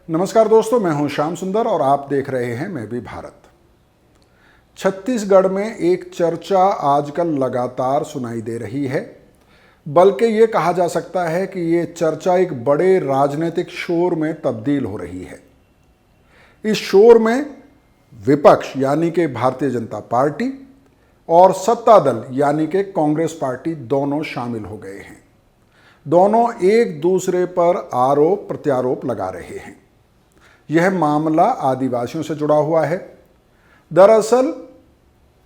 नमस्कार दोस्तों, मैं हूं श्याम सुंदर और आप देख रहे हैं मैं भी भारत। छत्तीसगढ़ में एक चर्चा आजकल लगातार सुनाई दे रही है, बल्कि ये कहा जा सकता है कि ये चर्चा एक बड़े राजनीतिक शोर में तब्दील हो रही है। इस शोर में विपक्ष यानी कि भारतीय जनता पार्टी और सत्ता दल यानी कि कांग्रेस पार्टी दोनों शामिल हो गए हैं। दोनों एक दूसरे पर आरोप प्रत्यारोप लगा रहे हैं। यह मामला आदिवासियों से जुड़ा हुआ है। दरअसल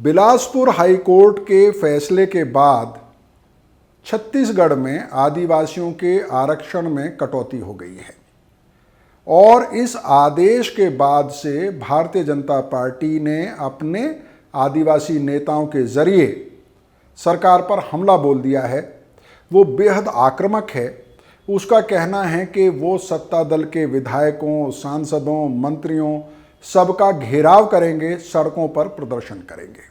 बिलासपुर हाईकोर्ट के फैसले के बाद छत्तीसगढ़ में आदिवासियों के आरक्षण में कटौती हो गई है और इस आदेश के बाद से भारतीय जनता पार्टी ने अपने आदिवासी नेताओं के जरिए सरकार पर हमला बोल दिया है। वो बेहद आक्रामक है। उसका कहना है कि वो सत्ता दल के विधायकों, सांसदों, मंत्रियों सबका घेराव करेंगे, सड़कों पर प्रदर्शन करेंगे।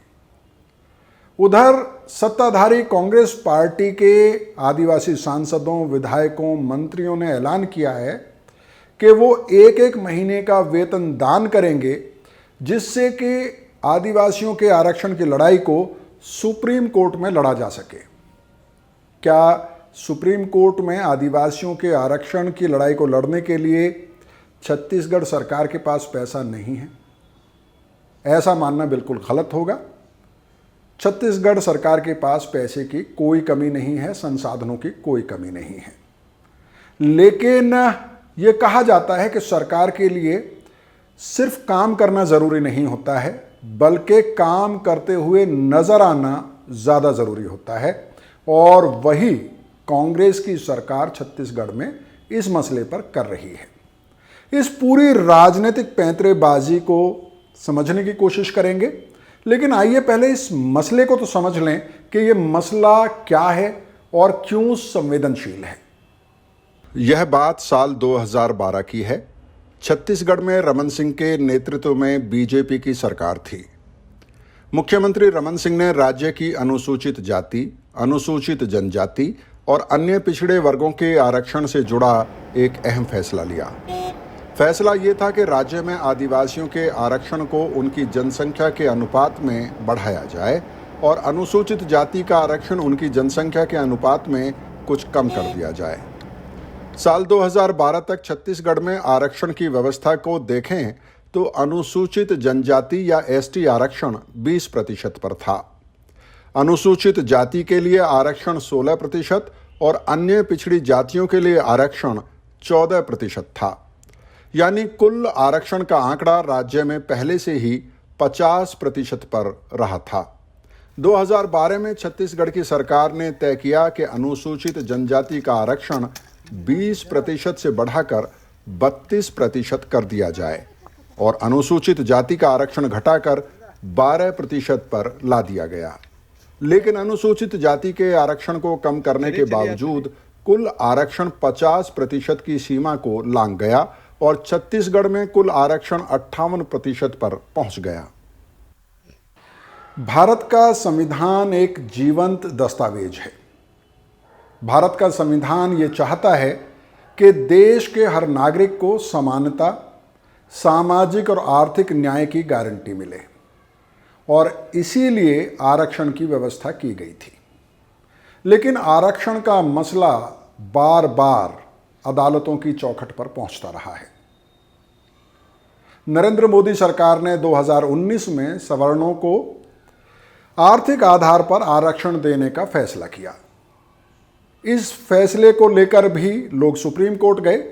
उधर सत्ताधारी कांग्रेस पार्टी के आदिवासी सांसदों, विधायकों, मंत्रियों ने ऐलान किया है कि वो एक एक महीने का वेतन दान करेंगे, जिससे कि आदिवासियों के आरक्षण की लड़ाई को सुप्रीम कोर्ट में लड़ा जा सके। क्या सुप्रीम कोर्ट में आदिवासियों के आरक्षण की लड़ाई को लड़ने के लिए छत्तीसगढ़ सरकार के पास पैसा नहीं है? ऐसा मानना बिल्कुल गलत होगा। छत्तीसगढ़ सरकार के पास पैसे की कोई कमी नहीं है, संसाधनों की कोई कमी नहीं है। लेकिन ये कहा जाता है कि सरकार के लिए सिर्फ काम करना ज़रूरी नहीं होता है, बल्कि काम करते हुए नज़र आना ज़्यादा ज़रूरी होता है। और वही कांग्रेस की सरकार छत्तीसगढ़ में इस मसले पर कर रही है। इस पूरी राजनीतिक पैंतरेबाजी को समझने की कोशिश करेंगे, लेकिन आइए पहले इस मसले को तो समझ लें कि ये मसला क्या है और क्यों संवेदनशील है। यह बात साल 2012 की है। छत्तीसगढ़ में रमन सिंह के नेतृत्व में बीजेपी की सरकार थी। मुख्यमंत्री रमन सिंह ने राज्य की अनुसूचित जाति, अनुसूचित जनजाति और अन्य पिछड़े वर्गों के आरक्षण से जुड़ा एक अहम फैसला लिया। फैसला ये था कि राज्य में आदिवासियों के आरक्षण को उनकी जनसंख्या के अनुपात में बढ़ाया जाए और अनुसूचित जाति का आरक्षण उनकी जनसंख्या के अनुपात में कुछ कम कर दिया जाए। साल 2012 तक छत्तीसगढ़ में आरक्षण की व्यवस्था को देखें तो अनुसूचित जनजाति या एसटी आरक्षण 20% पर था। अनुसूचित जाति के लिए आरक्षण 16% और अन्य पिछड़ी जातियों के लिए आरक्षण 14% था। यानी कुल आरक्षण का आंकड़ा राज्य में पहले से ही 50% पर रहा था। 2012 में छत्तीसगढ़ की सरकार ने तय किया कि अनुसूचित जनजाति का आरक्षण 20% से बढ़ाकर 32% कर दिया जाए और अनुसूचित जाति का आरक्षण घटाकर 12% पर ला दिया गया। लेकिन अनुसूचित जाति के आरक्षण को कम करने के बावजूद कुल आरक्षण 50% की सीमा को लांघ गया और छत्तीसगढ़ में कुल आरक्षण 58% पर पहुंच गया। भारत का संविधान एक जीवंत दस्तावेज है। भारत का संविधान ये चाहता है कि देश के हर नागरिक को समानता, सामाजिक और आर्थिक न्याय की गारंटी मिले और इसीलिए आरक्षण की व्यवस्था की गई थी। लेकिन आरक्षण का मसला बार बार अदालतों की चौखट पर पहुंचता रहा है। नरेंद्र मोदी सरकार ने 2019 में सवर्णों को आर्थिक आधार पर आरक्षण देने का फैसला किया। इस फैसले को लेकर भी लोग सुप्रीम कोर्ट गए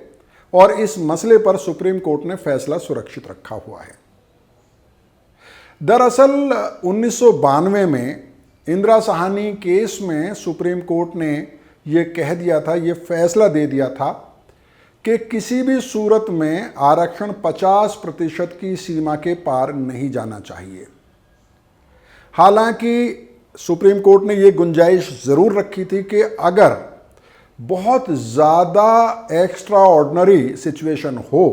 और इस मसले पर सुप्रीम कोर्ट ने फैसला सुरक्षित रखा हुआ है। दरअसल 1992 में इंदिरा साहनी केस में सुप्रीम कोर्ट ने यह कह दिया था, यह फैसला दे दिया था कि किसी भी सूरत में आरक्षण 50% की सीमा के पार नहीं जाना चाहिए। हालांकि सुप्रीम कोर्ट ने यह गुंजाइश जरूर रखी थी कि अगर बहुत ज़्यादा एक्स्ट्रा ऑर्डिनरी सिचुएशन हो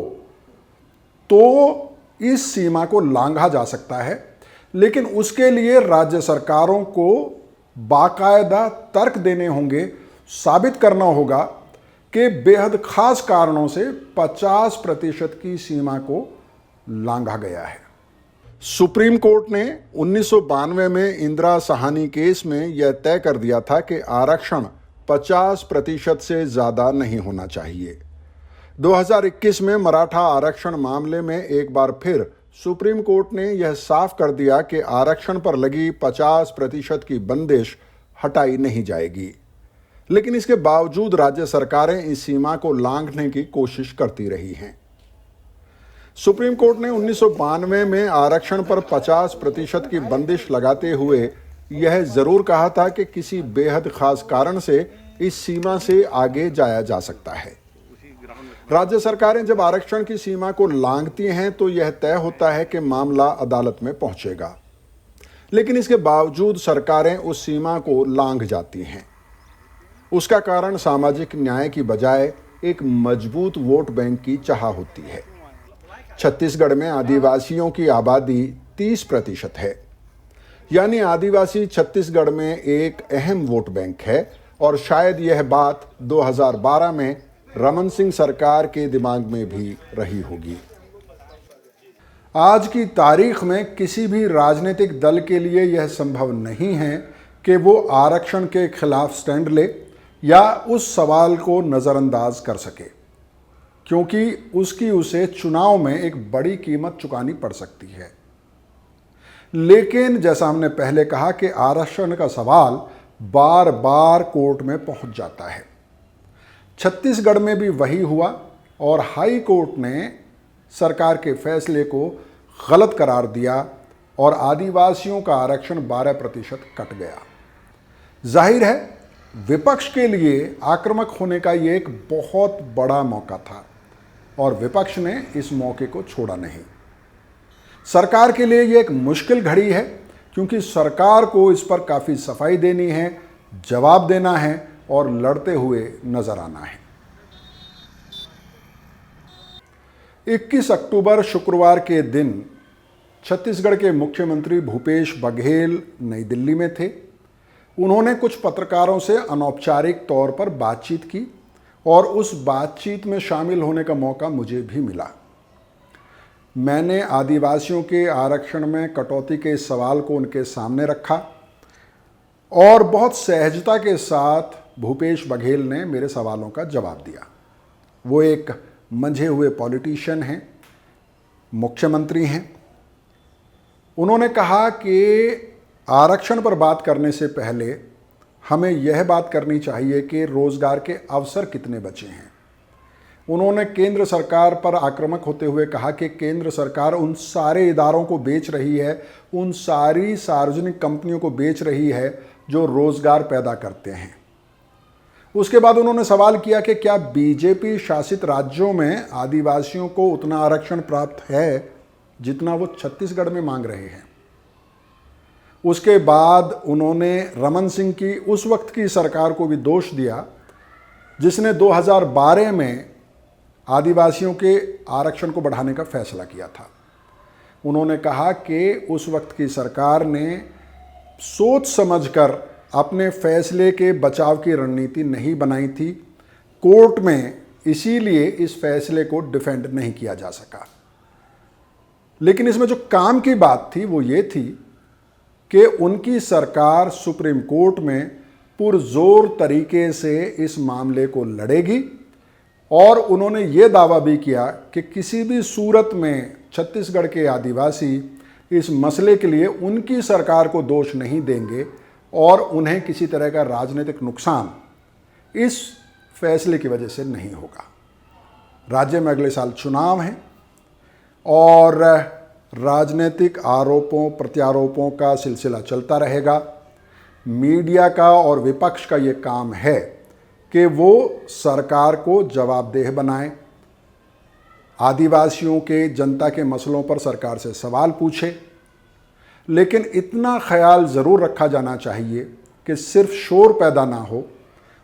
तो इस सीमा को लांघा जा सकता है, लेकिन उसके लिए राज्य सरकारों को बाकायदा तर्क देने होंगे, साबित करना होगा के बेहद खास कारणों से 50% की सीमा को लांघा गया है। सुप्रीम कोर्ट ने 1992 में इंदिरा साहनी केस में यह तय कर दिया था कि आरक्षण 50% से ज़्यादा नहीं होना चाहिए। 2021 में मराठा आरक्षण मामले में एक बार फिर सुप्रीम कोर्ट ने यह साफ कर दिया कि आरक्षण पर लगी 50% की बंदिश हटाई नहीं जाएगी, लेकिन इसके बावजूद राज्य सरकारें इस सीमा को लांघने की कोशिश करती रही हैं। सुप्रीम कोर्ट ने 1992 में आरक्षण पर 50% की बंदिश लगाते हुए यह जरूर कहा था कि किसी बेहद खास कारण से इस सीमा से आगे जाया जा सकता है। राज्य सरकारें जब आरक्षण की सीमा को लांघती हैं तो यह तय होता है कि मामला अदालत में पहुंचेगा, लेकिन इसके बावजूद सरकारें उस सीमा को लांघ जाती हैं। उसका कारण सामाजिक न्याय की बजाय एक मजबूत वोट बैंक की चाह होती है। छत्तीसगढ़ में आदिवासियों की आबादी 30% है, यानी आदिवासी छत्तीसगढ़ में एक अहम वोट बैंक है और शायद यह बात 2012 में रमन सिंह सरकार के दिमाग में भी रही होगी। आज की तारीख में किसी भी राजनीतिक दल के लिए यह संभव नहीं है कि वो आरक्षण के खिलाफ स्टैंड ले या उस सवाल को नज़रअंदाज कर सके, क्योंकि उसे चुनाव में एक बड़ी कीमत चुकानी पड़ सकती है। लेकिन जैसा हमने पहले कहा कि आरक्षण का सवाल बार बार कोर्ट में पहुंच जाता है। छत्तीसगढ़ में भी वही हुआ और हाई कोर्ट ने सरकार के फैसले को गलत करार दिया और आदिवासियों का आरक्षण 12% कट गया। जाहिर है विपक्ष के लिए आक्रामक होने का ये एक बहुत बड़ा मौका था और विपक्ष ने इस मौके को छोड़ा नहीं। सरकार के लिए ये एक मुश्किल घड़ी है, क्योंकि सरकार को इस पर काफ़ी सफाई देनी है, जवाब देना है और लड़ते हुए नजर आना है। 21 अक्टूबर शुक्रवार के दिन छत्तीसगढ़ के मुख्यमंत्री भूपेश बघेल नई दिल्ली में थे। उन्होंने कुछ पत्रकारों से अनौपचारिक तौर पर बातचीत की और उस बातचीत में शामिल होने का मौका मुझे भी मिला। मैंने आदिवासियों के आरक्षण में कटौती के सवाल को उनके सामने रखा और बहुत सहजता के साथ भूपेश बघेल ने मेरे सवालों का जवाब दिया। वो एक मंझे हुए पॉलिटिशियन हैं, मुख्यमंत्री हैं। उन्होंने कहा कि आरक्षण पर बात करने से पहले हमें यह बात करनी चाहिए कि रोजगार के अवसर कितने बचे हैं। उन्होंने केंद्र सरकार पर आक्रामक होते हुए कहा कि केंद्र सरकार उन सारे इदारों को बेच रही है, उन सारी सार्वजनिक कंपनियों को बेच रही है जो रोजगार पैदा करते हैं। उसके बाद उन्होंने सवाल किया कि क्या बीजेपी शासित राज्यों में आदिवासियों को उतना आरक्षण प्राप्त है जितना वो छत्तीसगढ़ में मांग रहे हैं। उसके बाद उन्होंने रमन सिंह की उस वक्त की सरकार को भी दोष दिया जिसने 2012 में आदिवासियों के आरक्षण को बढ़ाने का फैसला किया था। उन्होंने कहा कि उस वक्त की सरकार ने सोच समझकर अपने फैसले के बचाव की रणनीति नहीं बनाई थी। कोर्ट में इसीलिए इस फैसले को डिफेंड नहीं किया जा सका। लेकिन इसमें जो काम की बात थी वो ये थी कि उनकी सरकार सुप्रीम कोर्ट में पुरजोर तरीके से इस मामले को लड़ेगी और उन्होंने ये दावा भी किया कि किसी भी सूरत में छत्तीसगढ़ के आदिवासी इस मसले के लिए उनकी सरकार को दोष नहीं देंगे और उन्हें किसी तरह का राजनीतिक नुकसान इस फैसले की वजह से नहीं होगा। राज्य में अगले साल चुनाव हैं और राजनीतिक आरोपों प्रत्यारोपों का सिलसिला चलता रहेगा। मीडिया का और विपक्ष का ये काम है कि वो सरकार को जवाबदेह बनाए, आदिवासियों के जनता के मसलों पर सरकार से सवाल पूछे। लेकिन इतना ख्याल ज़रूर रखा जाना चाहिए कि सिर्फ शोर पैदा ना हो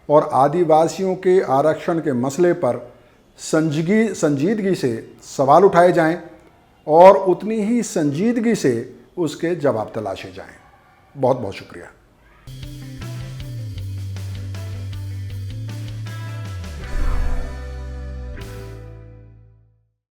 और आदिवासियों के आरक्षण के मसले पर संजीदगी से सवाल उठाए जाएं और उतनी ही संजीदगी से उसके जवाब तलाशे जाएं। बहुत बहुत शुक्रिया।